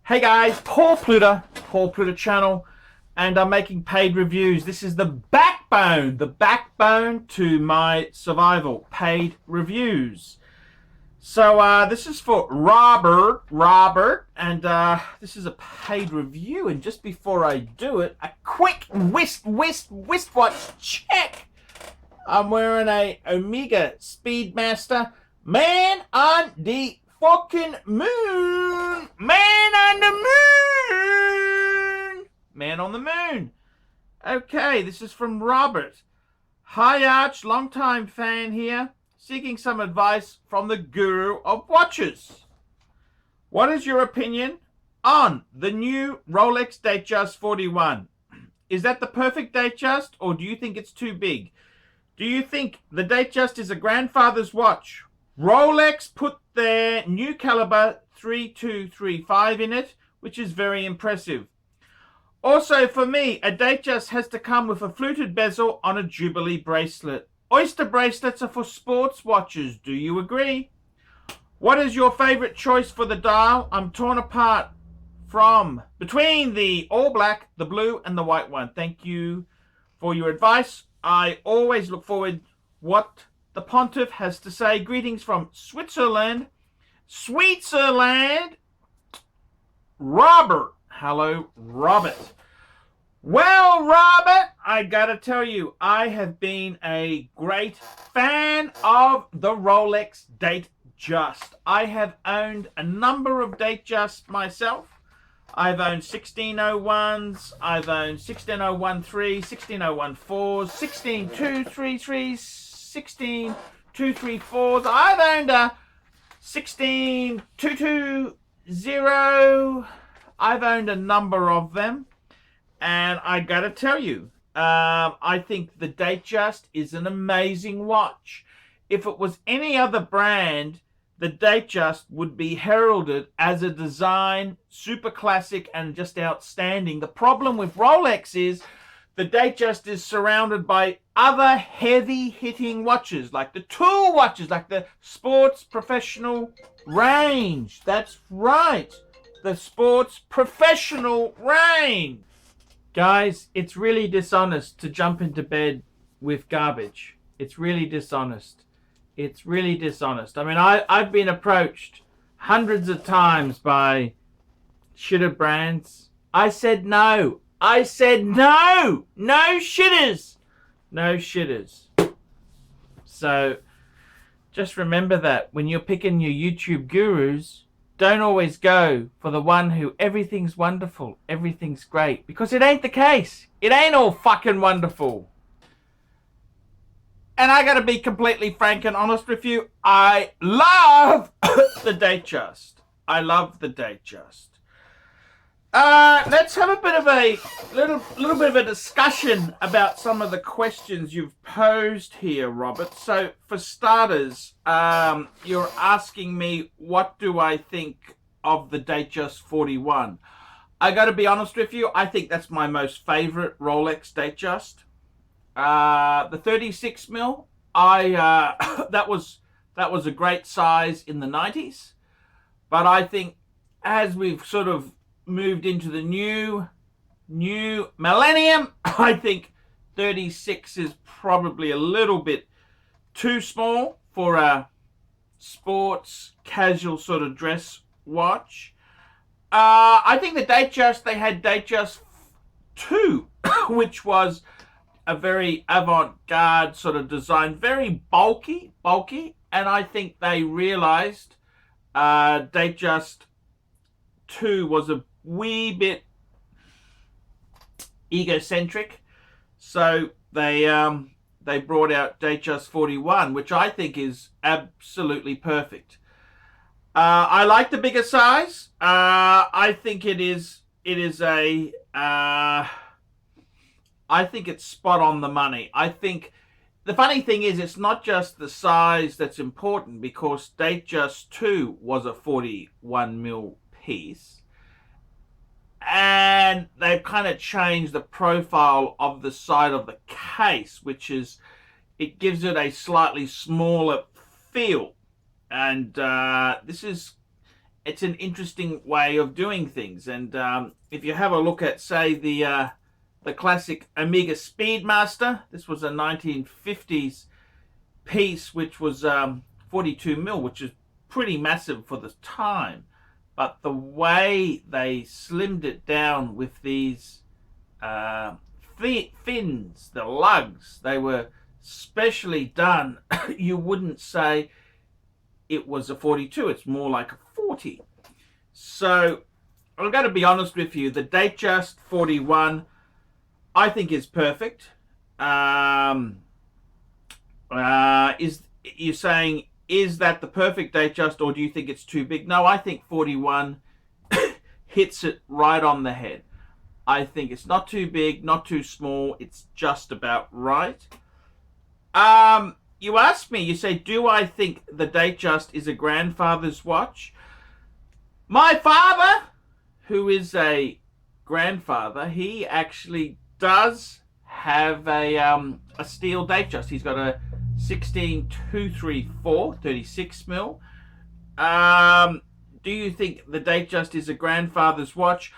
Hey guys, Paul Pluta channel, and I'm making paid reviews. This is the backbone to my survival, paid reviews. So this is for Robert, and this is a paid review. And just before I do it, a quick wristwatch check. I'm wearing a Omega Speedmaster. Man on the fucking moon! Man on the moon! Man on the moon. Okay, this is from Robert. Hi Arch, long-time fan here, seeking some advice from the guru of watches. What is your opinion on the new Rolex Datejust 41? Is that the perfect Datejust, or do you think it's too big? Do you think the Datejust is a grandfather's watch? Rolex put their new caliber 3235 in it, which is very impressive. Also, for me, a Datejust has to come with a fluted bezel on a Jubilee bracelet. Oyster bracelets are for sports watches. Do you agree? What is your favorite choice for the dial? I'm torn apart between the all black, the blue, and the white one. Thank you for your advice. I always look forward what the Pontiff has to say. Greetings from Switzerland. Robert. Hello, Robert. Well, Robert, I gotta tell you, I have been a great fan of the Rolex Datejust. I have owned a number of Datejusts myself. I've owned 1601s, I've owned 16013, 16014s, 16233s, 16234s. I've owned a 16220. I've owned a number of them, and I gotta tell you, I think the Datejust is an amazing watch. If it was any other brand, the Datejust would be heralded as a design super classic and just outstanding. The problem with Rolex is the Datejust is surrounded by other heavy-hitting watches, like the tool watches, like the sports professional range. That's right, the sports professional range. Guys, it's really dishonest to jump into bed with garbage. It's really dishonest. It's really dishonest. I mean, I've been approached hundreds of times by shitter brands. I said no. I said no. No shitters. No shitters. So just remember that when you're picking your YouTube gurus, don't always go for the one who everything's wonderful, everything's great, because it ain't the case. It ain't all fucking wonderful. And I gotta be completely frank and honest with you, I love the Datejust. I love the Datejust. Let's have a bit of a little bit of a discussion about some of the questions you've posed here, Robert. So, for starters, you're asking me what do I think of the Datejust 41. I got to be honest with you. I think that's my most favorite Rolex Datejust. The 36 mil. That was a great size in the 90s, but I think as we've sort of moved into the new millennium, I think 36 is probably a little bit too small for a sports casual sort of dress watch. I think the Datejust, they had Datejust 2, which was a very avant-garde sort of design, very bulky, and I think they realized Datejust 2 was a wee bit egocentric, so they brought out Datejust 41, which I think is absolutely perfect. I like the bigger size. I think I think it's spot on the money. I think the funny thing is it's not just the size that's important, because Datejust 2 was a 41 mil piece, and they've kind of changed the profile of the side of the case, which is, it gives it a slightly smaller feel. And this is it's an interesting way of doing things. And if you have a look at, say, the classic Omega Speedmaster, this was a 1950s piece, which was 42 mil, which is pretty massive for the time. But the way they slimmed it down with these fins, the lugs, they were specially done. You wouldn't say it was a 42, it's more like a 40. So I'm going to be honest with you, the Datejust 41 I think is perfect. Is you're saying, is that the perfect Datejust, or do you think it's too big? No, I think 41 hits it right on the head. I think it's not too big, not too small. It's just about right. You asked me, you say, do I think the Datejust is a grandfather's watch? My father, who is a grandfather, he actually does have a steel Datejust. He's got a 16234, 36 mil. Do you think the Datejust is a grandfather's watch?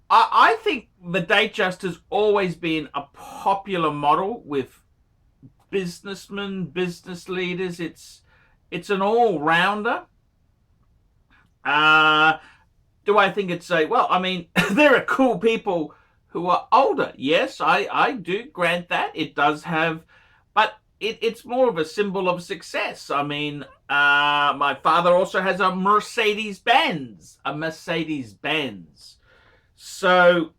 I think the Datejust has always been a popular model with businessmen, business leaders. It's an all-rounder. Do I think it's a... Well, I mean, there are cool people who are older. Yes, I do grant that. It does have... But it's more of a symbol of success. I mean, my father also has a Mercedes-Benz. So,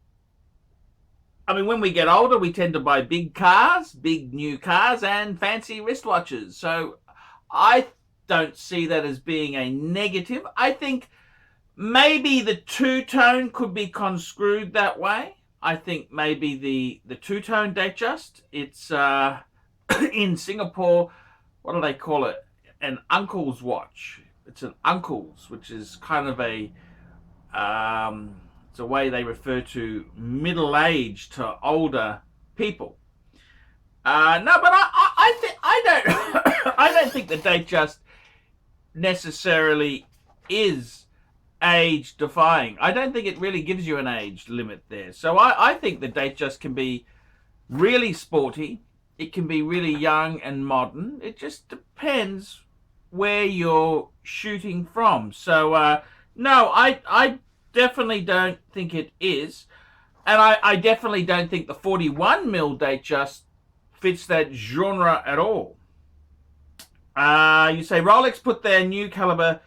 I mean, when we get older, we tend to buy big cars, big new cars, and fancy wristwatches. So, I don't see that as being a negative. I think maybe the two-tone could be construed that way. I think maybe the two-tone Datejust, it's in Singapore, what do they call it? An uncle's watch. It's an uncle's, which is kind of a... it's a way they refer to middle-aged to older people. No, but I don't think the Datejust necessarily is age-defying. I don't think it really gives you an age limit there. So I think the Datejust can be really sporty. It can be really young and modern. It just depends where you're shooting from. So no, I definitely don't think it is. And I definitely don't think the 41 mil Datejust fits that genre at all. You say Rolex put their new caliber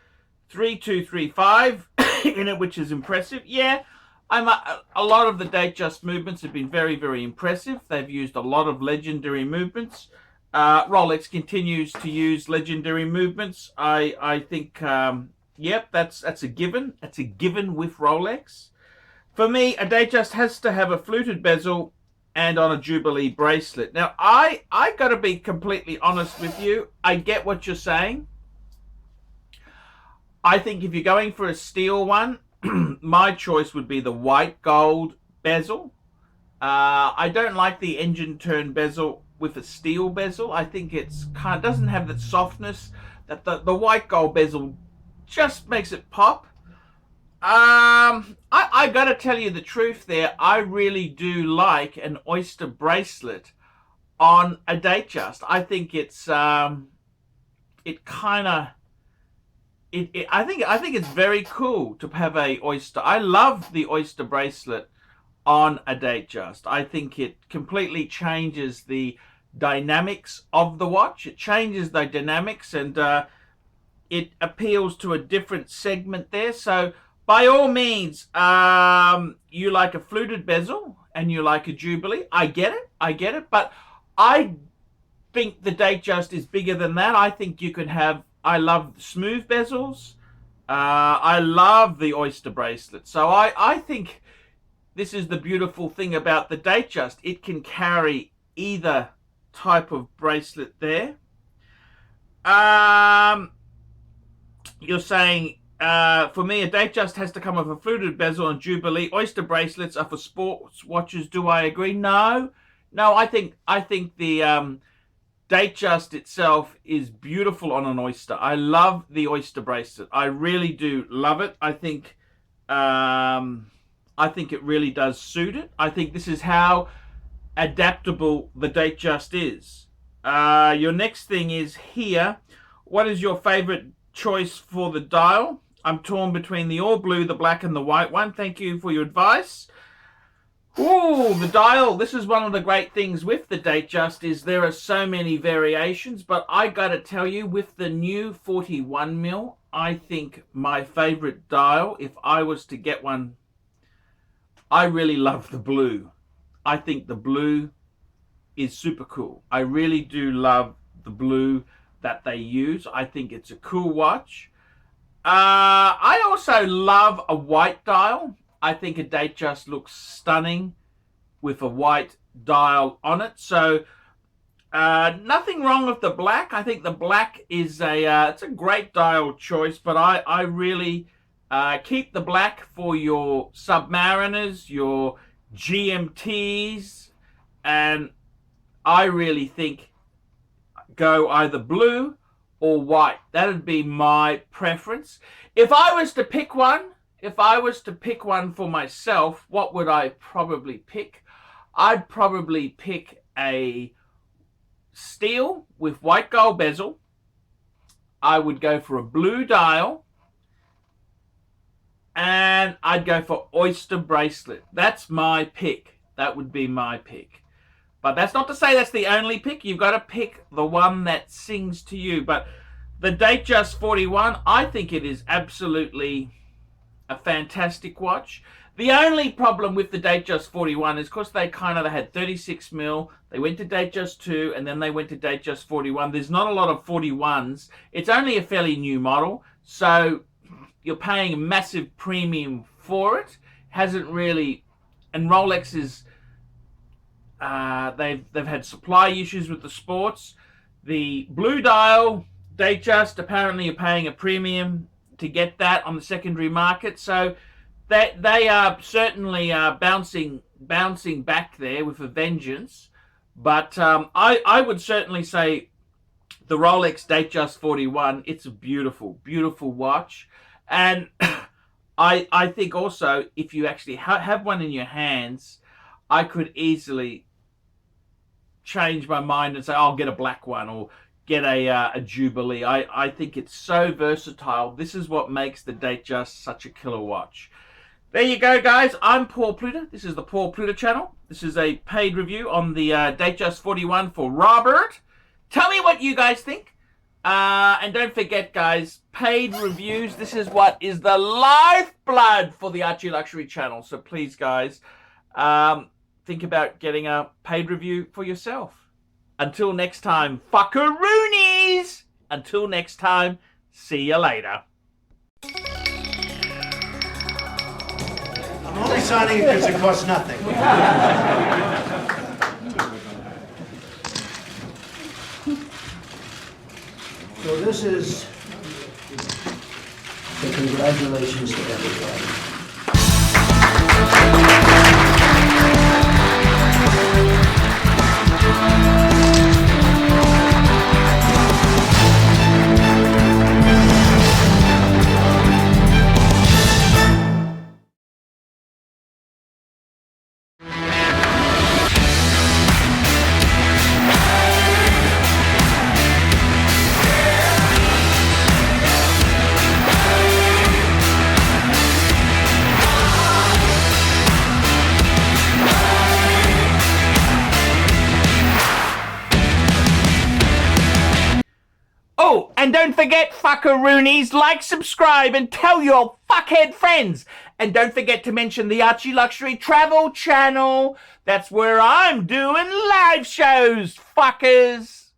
3235 in it, which is impressive. Yeah, a lot of the Datejust movements have been very, very impressive. They've used a lot of legendary movements. Rolex continues to use legendary movements. I think, yep, that's a given. That's a given with Rolex. For me, a Datejust has to have a fluted bezel and on a Jubilee bracelet. Now, I got to be completely honest with you. I get what you're saying. I think if you're going for a steel one, my choice would be the white gold bezel. I don't like the engine turn bezel with a steel bezel. I think it's doesn't have that softness that the white gold bezel just makes it pop. I gotta tell you the truth there. I really do like an oyster bracelet on a Datejust. I think it's I think it's very cool to have a oyster. I love the oyster bracelet on a Datejust. I think it completely changes the dynamics of the watch. It changes the dynamics, and it appeals to a different segment there. So by all means, you like a fluted bezel and you like a Jubilee. I get it. But I think the Datejust is bigger than that. I think you can have... I love smooth bezels. I love the oyster bracelet. So I think this is the beautiful thing about the Datejust. It can carry either type of bracelet there. You're saying, for me, a Datejust has to come with a fluted bezel and Jubilee. Oyster bracelets are for sports watches. Do I agree? No. I think the Datejust itself is beautiful on an oyster. I love the oyster bracelet. I really do love it. I think it really does suit it. I think this is how adaptable the Datejust is. Your next thing is here. What is your favorite choice for the dial? I'm torn between the all blue, the black, and the white one. Thank you for your advice. Ooh, the dial. This is one of the great things with the Datejust is there are so many variations, but I gotta tell you, with the new 41mm, I think my favorite dial, if I was to get one, I really love the blue. I think the blue is super cool. I really do love the blue that they use. I think it's a cool watch. I also love a white dial. I think a Datejust looks stunning with a white dial on it. So nothing wrong with the black. I think the black is it's a great dial choice, but I really keep the black for your Submariners, your GMTs, and I really think go either blue or white. That'd be my preference. If I was to pick one for myself, what would I probably pick? I'd probably pick a steel with white gold bezel. I would go for a blue dial, and I'd go for oyster bracelet. That's my pick. That would be my pick. But that's not to say that's the only pick. You've got to pick the one that sings to you. But the Datejust 41, I think it is absolutely a fantastic watch. The only problem with the Datejust 41 is because they kind of had 36mm, they went to Datejust 2, and then they went to Datejust 41. There's not a lot of 41s. It's only a fairly new model, so you're paying a massive premium for it. Hasn't really, and Rolex is, they've had supply issues with the sports. The blue dial Datejust, apparently you're paying a premium to get that on the secondary market, so they are certainly bouncing back there with a vengeance. But I would certainly say the Rolex Datejust 41, it's a beautiful, beautiful watch. And I think also, if you actually have one in your hands, I could easily change my mind and say, I'll get a black one or get a Jubilee. I think it's so versatile. This is what makes the Datejust such a killer watch. There you go, guys. I'm Paul Pluta. This is the Paul Pluta channel. This is a paid review on the Datejust 41 for Robert. Tell me what you guys think. And don't forget, guys, paid reviews. This is what is the lifeblood for the Archie Luxury channel. So please, guys, think about getting a paid review for yourself. Until next time, fuckaroonies! Until next time, see you later. I'm only signing it because it costs nothing. So this is the congratulations to everybody. Oh, and don't forget, fuckaroonies, like, subscribe, and tell your fuckhead friends. And don't forget to mention the Archie Luxury Travel channel. That's where I'm doing live shows, fuckers.